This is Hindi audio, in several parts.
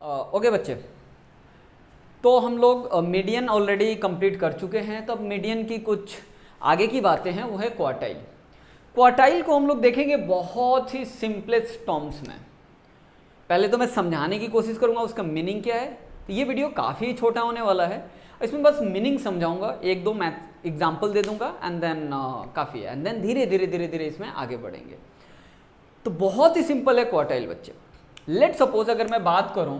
ओके बच्चे, तो हम लोग मीडियन ऑलरेडी कंप्लीट कर चुके हैं। तो अब मीडियन की कुछ आगे की बातें हैं, वो है क्वार्टाइल। क्वार्टाइल को हम लोग देखेंगे बहुत ही सिंपलेस्ट टर्म्स में। पहले तो मैं समझाने की कोशिश करूंगा उसका मीनिंग क्या है। तो ये वीडियो काफ़ी छोटा होने वाला है, इसमें बस मीनिंग समझाऊंगा, एक दो मैथ एग्जाम्पल दे दूंगा एंड देन काफ़ी है, एंड देन धीरे धीरे धीरे धीरे इसमें आगे बढ़ेंगे। तो बहुत ही सिंपल है क्वार्टाइल बच्चे। लेट सपोज अगर मैं बात करूं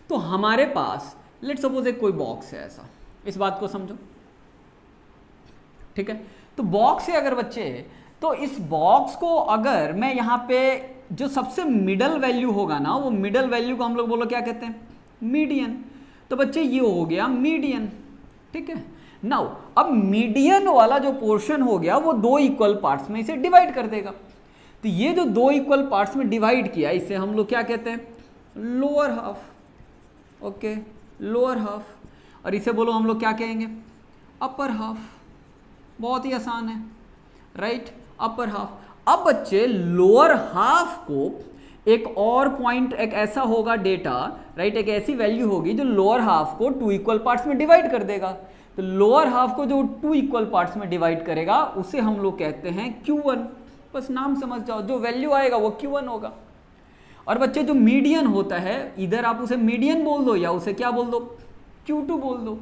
तो हमारे पास लेट सपोज एक कोई बॉक्स है ऐसा, इस बात को समझो, ठीक है। तो बॉक्स है अगर बच्चे, तो इस बॉक्स को अगर मैं यहाँ पे जो सबसे मिडल वैल्यू होगा ना, वो मिडल वैल्यू को हम लोग बोलो क्या कहते हैं, मीडियन। तो बच्चे ये हो गया मीडियन, ठीक है। नाउ अब मीडियन वाला जो पोर्शन हो गया वो दो इक्वल पार्ट्स में इसे डिवाइड कर देगा। तो ये जो दो इक्वल पार्ट्स में डिवाइड किया, इसे हम लोग क्या कहते हैं, lower half, okay, lower half. और इसे बोलो हम लोग क्या कहेंगे, अपर हाफ। बहुत ही आसान है, राइट, अपर हाफ। अब बच्चे लोअर हाफ को एक और पॉइंट, एक ऐसा होगा डेटा, राइट, एक ऐसी वैल्यू होगी जो लोअर हाफ को टू इक्वल पार्ट्स में डिवाइड कर देगा। तो लोअर हाफ को जो टू इक्वल पार्ट्स में डिवाइड करेगा उसे हम लोग कहते हैं Q1। बस नाम समझ जाओ, जो वैल्यू आएगा वो Q1 होगा। और बच्चे जो मीडियन होता है, इधर आप उसे मीडियन बोल दो या उसे क्या बोल दो, Q2 बोल दो,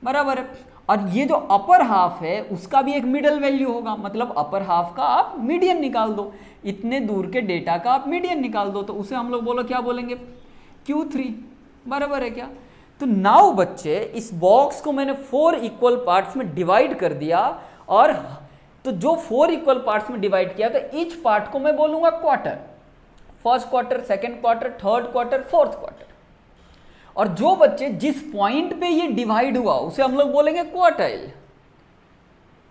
बराबर है। और ये जो अपर हाफ है उसका भी एक मिडल वैल्यू होगा, मतलब अपर हाफ का आप मीडियन निकाल दो, इतने दूर के डेटा का आप मीडियन निकाल दो, तो उसे हम लोग बोलो क्या बोलेंगे, Q3, बराबर है क्या। तो नाउ बच्चे इस बॉक्स को मैंने 4 इक्वल पार्ट्स में डिवाइड कर दिया, और तो जो 4 इक्वल पार्ट्स में डिवाइड किया, तो ईच पार्ट को मैं बोलूंगा quarter, first quarter, second quarter, third quarter, fourth quarter. और जो बच्चे जिस पॉइंट पे ये डिवाइड हुआ उसे हम लोग बोलेंगे क्वार्टाइल।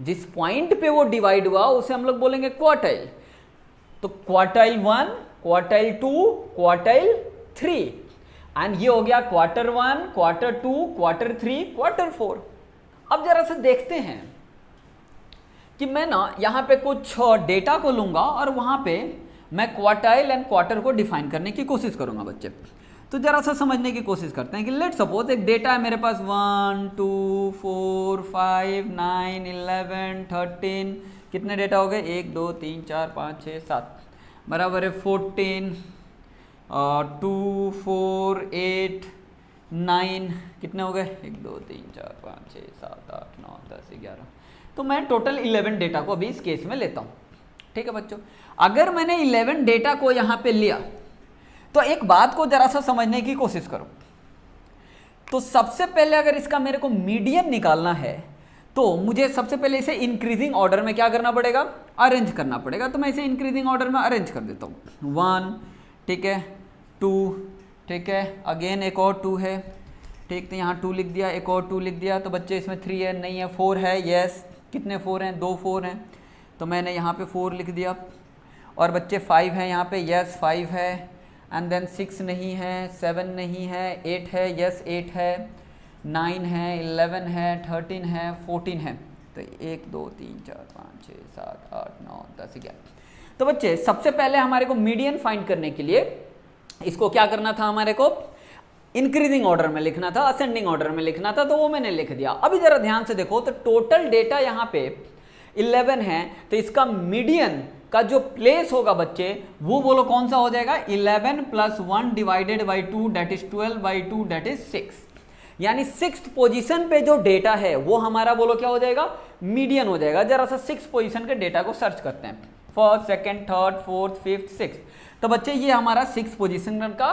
जिस पॉइंट पे वो डिवाइड हुआ उसे हम लोग बोलेंगे क्वार्टाइल। तो क्वार्टाइल 1, क्वार्टाइल 2, क्वार्टाइल 3, एंड ये हो गया क्वार्टर 1, क्वार्टर 2, क्वार्टर 3, क्वार्टर 4। अब जरा से देखते हैं कि मैं ना यहाँ पे कुछ डेटा को लूंगा और वहां पे मैं क्वार्टाइल एंड क्वार्टर को डिफाइन करने की कोशिश करूंगा बच्चे। तो जरा सा समझने की कोशिश करते हैं कि लेट सपोज एक डेटा है मेरे पास 1, 2, 4, 5, 9, 11, 13, कितने डेटा हो गए, 1, 2, 3, 4, 5, 6, 7, बराबर है 14, 2, 4, 8, 9, कितने हो गए, 1, 2, 3, 4, 5, 6, 7, 8, 9, 10, 11। तो मैं टोटल 11 डेटा को अभी इस केस में लेता हूँ, ठीक है बच्चों। अगर मैंने 11 डेटा को यहाँ पे लिया, तो एक बात को जरा सा समझने की कोशिश करो। तो सबसे पहले अगर इसका मेरे को मीडियन निकालना है, तो मुझे सबसे पहले इसे इंक्रीजिंग ऑर्डर में क्या करना पड़ेगा, अरेंज करना पड़ेगा। तो मैं इसे इंक्रीजिंग ऑर्डर में अरेंज कर देता हूँ। 1, ठीक है, 2, ठीक है, अगेन एक और 2 है, ठीक, तो यहाँ 2 लिख दिया, एक और 2 लिख दिया। तो बच्चे इसमें 3 है, नहीं है, 4 है, यस, कितने 4 हैं, 2 4 हैं, तो मैंने यहाँ पे 4 लिख दिया। और बच्चे 5 है यहाँ पे, यस 5 है, एंड देन 6 नहीं है, 7 नहीं है, 8 है, यस 8 है, 9 है, 11 है, 13 है, 14 है। तो 1, 2, 3, 4, 5, 6, 7, 8, 9, 10, 11। तो बच्चे सबसे पहले हमारे को मीडियन फाइंड करने के लिए इसको क्या करना था, हमारे को इंक्रीजिंग ऑर्डर में लिखना था, असेंडिंग ऑर्डर में लिखना था, तो वो मैंने लिख दिया। अभी जरा ध्यान से देखो, तो टोटल डेटा यहाँ पे 11 है, तो इसका मीडियन का जो प्लेस होगा बच्चे वो बोलो कौन सा हो जाएगा, 11 + 1 divided by 2 that is 12/2 that is 6। यानी 6th पोजीशन पे जो डेटा है वो हमारा बोलो क्या हो जाएगा, मीडियन हो जाएगा। जरा सा 6th पोजीशन के डेटा को सर्च करते हैं, first, second, third, fourth, fifth, 6th। तो बच्चे ये हमारा 6th पोजीशन का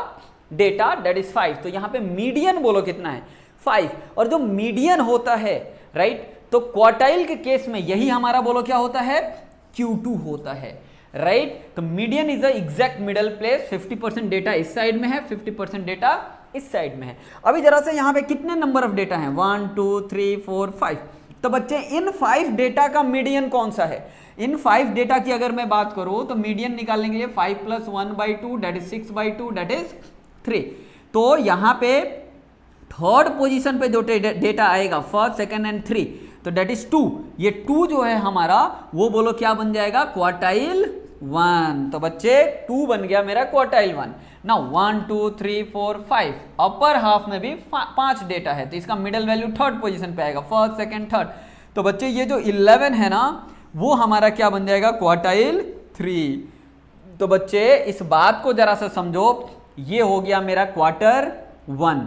डेटा दैट इज 5। तो यहाँ पे मीडियन बोलो कितना है, 5। और जो मीडियन होता है, राइट, तो क्वार्टाइल के केस में यही हमारा बोलो क्या होता है, Q2 होता है, राइट। तो median is the exact middle place, 50% data इस साइड में है, 50% डेटा इस साइड में है। अभी जरा से यहाँ पे कितने नंबर ऑफ डेटा हैं, 1, 2, 3, 4, 5। तो बच्चे इन 5 डेटा का मीडियन कौन सा है, इन 5 डेटा की अगर मैं बात करूं तो मीडियन निकालने के लिए 5 + 1/2 दैट इज 6/2 दैट इज 3। तो यहाँ पे थर्ड पोजीशन पे जो डेटा आएगा, फर्स्ट, सेकंड एंड 3, तो डेट इज 2। ये 2 जो है हमारा वो बोलो क्या बन जाएगा, क्वार्टाइल 1। तो बच्चे 2 बन गया मेरा क्वार्टाइल 1। नाउ 1 2 3 4 5 अपर हाफ में भी 5 डेटा है, तो इसका मिडल वैल्यू थर्ड पोजीशन पे आएगा, फर्स्ट सेकंड थर्ड। तो बच्चे ये जो 11 है ना वो हमारा क्या बन जाएगा, क्वार्टाइल 3। तो बच्चे इस बात को जरा सा समझो, ये हो गया मेरा क्वार्टर 1,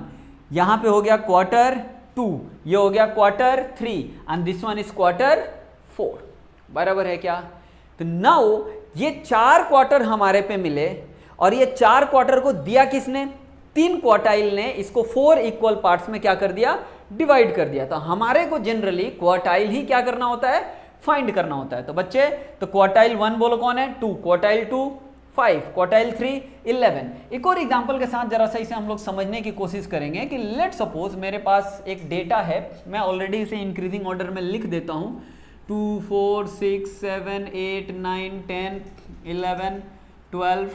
यहां पे हो गया क्वार्टर 2, ये हो गया quarter 3 and this one is quarter 4। बराबर है क्या? तो नाउ ये 4 क्वार्टर हमारे पे मिले और ये 4 क्वार्टर को दिया किसने, 3 क्वार्टाइल ने इसको 4 इक्वल पार्ट्स में क्या कर दिया, डिवाइड कर दिया। तो हमारे को जनरली क्वार्टाइल ही क्या करना होता है, फाइंड करना होता है। तो बच्चे तो क्वार्टाइल 1 बोलो कौन है, 2, क्वार्टाइल 2 5, क्वार्टाइल 3 11। एक और एग्जांपल के साथ जरा सा इसे हम लोग समझने की कोशिश करेंगे कि लेट सपोज मेरे पास एक डेटा है, मैं ऑलरेडी इसे इंक्रीजिंग ऑर्डर में लिख देता हूं, 2 4 6 7 8 9 10 11 12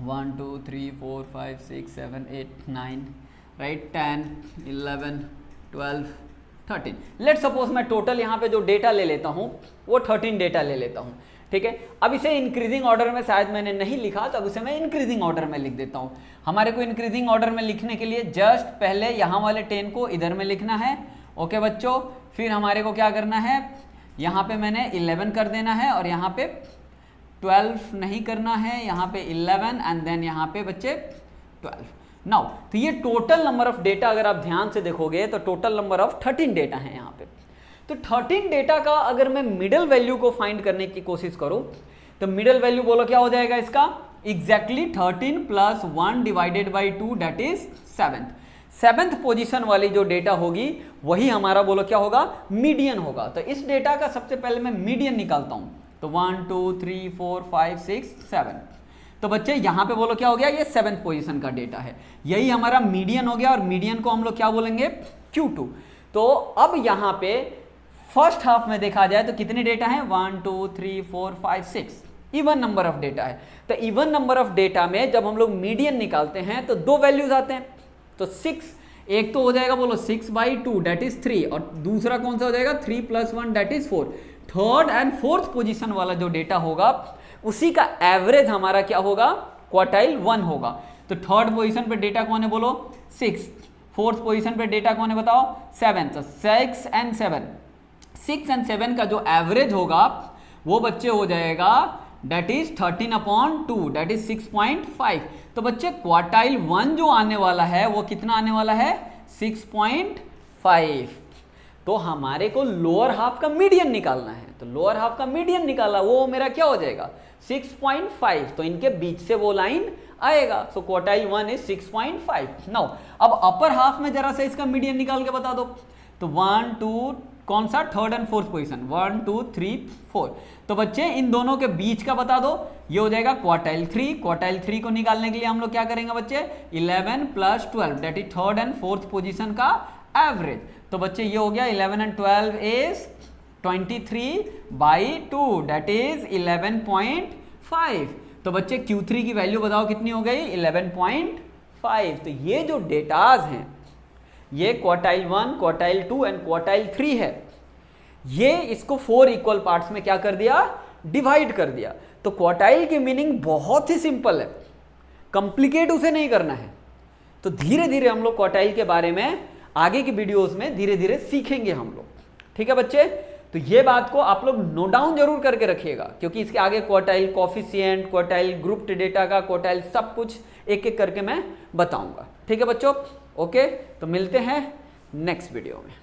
1 2 3 4 5 6 7 8 9 राइट 10 11 12 13। लेट सपोज मैं टोटल यहाँ पे जो डेटा ले लेता हूँ वो 13 डेटा ले लेता हूँ, ठीक है। अब इसे इंक्रीजिंग ऑर्डर में शायद मैंने नहीं लिखा, तो अब इसे मैं इंक्रीजिंग ऑर्डर में लिख देता हूँ। हमारे को इंक्रीजिंग ऑर्डर में लिखने के लिए जस्ट पहले यहाँ वाले 10 को इधर में लिखना है, ओके बच्चों। फिर हमारे को क्या करना है, यहाँ पे मैंने 11 कर देना है और यहाँ पे 12 नहीं करना है, यहाँ पे 11 एंड देन यहाँ पे बच्चे 12। नाउ तो ये टोटल नंबर ऑफ डेटा अगर आप ध्यान से देखोगे तो टोटल नंबर ऑफ 13 डेटा है यहाँ पे। तो 13 डेटा का अगर मैं मिडल वैल्यू को फाइंड करने की कोशिश करूं तो मिडल वैल्यू बोलो क्या हो जाएगा इसका, exactly 13 plus 1 divided by 2 that is 7th position वाली जो डेटा होगी वही हमारा बोलो क्या होगा, मीडियन होगा। तो इस डेटा का सबसे पहले मैं मीडियन निकालता हूं, तो 1 2 3 4 5 6 7। तो बच्चे यहां पे बोलो क्या हो गया, ये 7th पोजीशन का डेटा है, यही हमारा मीडियन हो गया और मीडियन को हम लोग क्या बोलेंगे, Q2। तो अब यहां पे फर्स्ट हाफ में देखा जाए तो कितने डेटा हैं, 1 2 3 4 5 6, इवन नंबर ऑफ डेटा है। तो इवन नंबर ऑफ डेटा में जब हम लोग मीडियन निकालते हैं तो 2 वैल्यूज आते हैं। तो 6 एक तो हो जाएगा बोलो 6/2 दैट इज 3, और दूसरा कौन सा हो जाएगा 3 + 1 that is 4। Third and fourth position वाला जो डेटा होगा उसी का एवरेज हमारा क्या होगा, क्वार्टाइल 1 होगा। तो थर्ड पोजीशन पे डेटा कौन है बोलो 6, फोर्थ पोजीशन पे डेटा कौन है बताओ 7। तो 6 and 7 का जो एवरेज होगा वो बच्चे हो जाएगा डेट इज 13/2 डेट इज 6.5। तो बच्चे क्वार्टाइल 1 जो आने वाला है वो कितना आने वाला है, 6.5। तो हमारे को लोअर हाफ का मीडियन निकालना है, तो लोअर हाफ का मीडियन निकाला वो मेरा क्या हो जाएगा 6.5। तो इनके बीच से वो लाइन आएगा। सो क्वार्टाइल 1 इज 6.5। नाउ अब अपर हाफ में जरा सा इसका मीडियन निकाल के बता दो। तो 1 2 कौन सा, थर्ड एंड फोर्थ पोजीशन, 1 2 3 4। तो बच्चे इन दोनों के बीच का बता दो, ये हो जाएगा क्वार्टाइल 3। क्वार्टाइल 3 को निकालने के लिए हम लोग क्या करेंगे बच्चे, 11 + 12 that is third and fourth position का एवरेज। तो बच्चे ये हो गया 11 and 12 इज 23/2 दैट इज 11.5। तो बच्चे Q3 की वैल्यू बताओ कितनी हो गई, 11.5। तो ये जो डेटाज हैं ये क्वार्टाइल 1, क्वार्टाइल 2 एंड क्वार्टाइल 3 है, ये इसको 4 इक्वल पार्ट्स में क्या कर दिया, डिवाइड कर दिया। तो क्वार्टाइल की मीनिंग बहुत ही सिंपल है, कॉम्प्लिकेट उसे नहीं करना है। तो धीरे धीरे हम लोग क्वार्टाइल के बारे में आगे की वीडियोस में धीरे धीरे सीखेंगे हम लोग, ठीक है बच्चे। तो ये बात को आप लोग नोट डाउन जरूर करके रखिएगा, क्योंकि इसके आगे quartile coefficient, quartile grouped data का, क्वार्टाइल सब कुछ एक एक करके मैं बताऊंगा, ठीक है बच्चों। ओके, तो मिलते हैं नेक्स्ट वीडियो में।